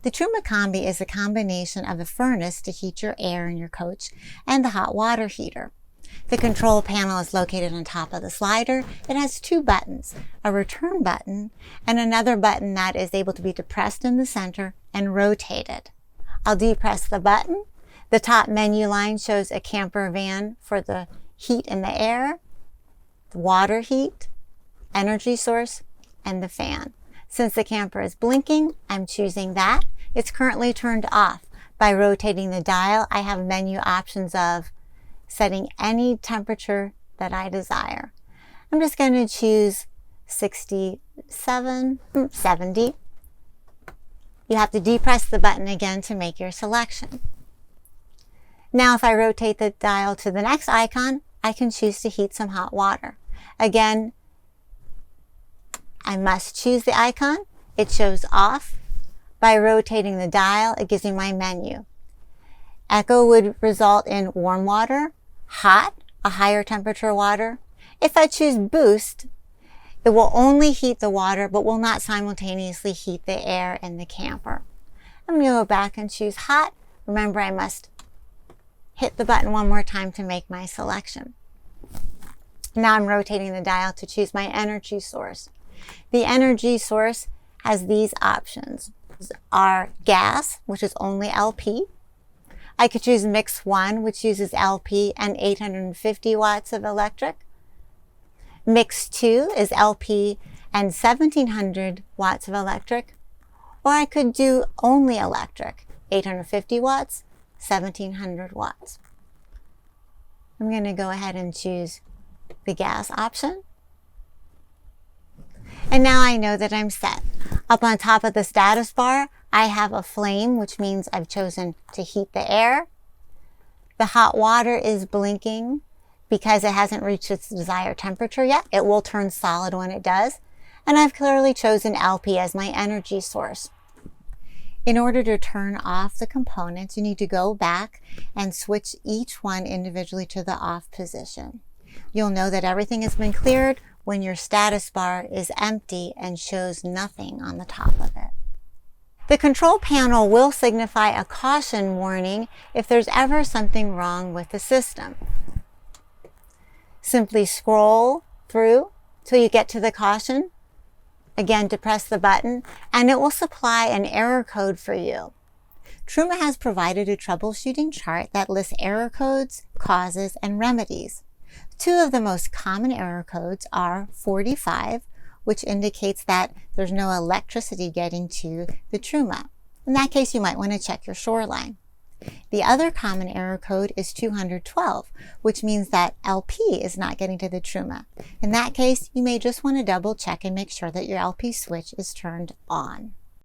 The Truma Combi is a combination of a furnace to heat your air in your coach and the hot water heater. The control panel is located on top of the slider. It has two buttons, a return button and another button that is able to be depressed in the center and rotated. I'll depress the button. The top menu line shows a camper van for the heat in the air, the water heat, energy source, and the fan. Since the camper is blinking, I'm choosing that. It's currently turned off. By rotating the dial, I have menu options of setting any temperature that I desire. I'm just going to choose 70. You have to depress the button again to make your selection. Now if I rotate the dial to the next icon, I can choose to heat some hot water. Again, I must choose the icon. It shows off. By rotating the dial, it gives me my menu. Echo would result in warm water, hot, a higher temperature water. If I choose boost, it will only heat the water but will not simultaneously heat the air in the camper. I'm going to go back and choose hot. Remember, I must hit the button one more time to make my selection. Now I'm rotating the dial to choose my energy source. The energy source has these options. Are gas, which is only LP. I could choose Mix 1, which uses LP and 850 watts of electric. Mix 2 is LP and 1700 watts of electric. Or I could do only electric, 850 watts, 1700 watts. I'm going to go ahead and choose the gas option. And now I know that I'm set. Up on top of the status bar, I have a flame, which means I've chosen to heat the air. The hot water is blinking because it hasn't reached its desired temperature yet. It will turn solid when it does. And I've clearly chosen LP as my energy source. In order to turn off the components, you need to go back and switch each one individually to the off position. You'll know that everything has been cleared when your status bar is empty and shows nothing on the top of it. The control panel will signify a caution warning if there's ever something wrong with the system. Simply scroll through till you get to the caution. Again, depress the button and it will supply an error code for you. Truma has provided a troubleshooting chart that lists error codes, causes, and remedies. Two of the most common error codes are 45, which indicates that there's no electricity getting to the Truma. In that case, you might want to check your shoreline. The other common error code is 212, which means that LP is not getting to the Truma. In that case, you may just want to double check and make sure that your LP switch is turned on.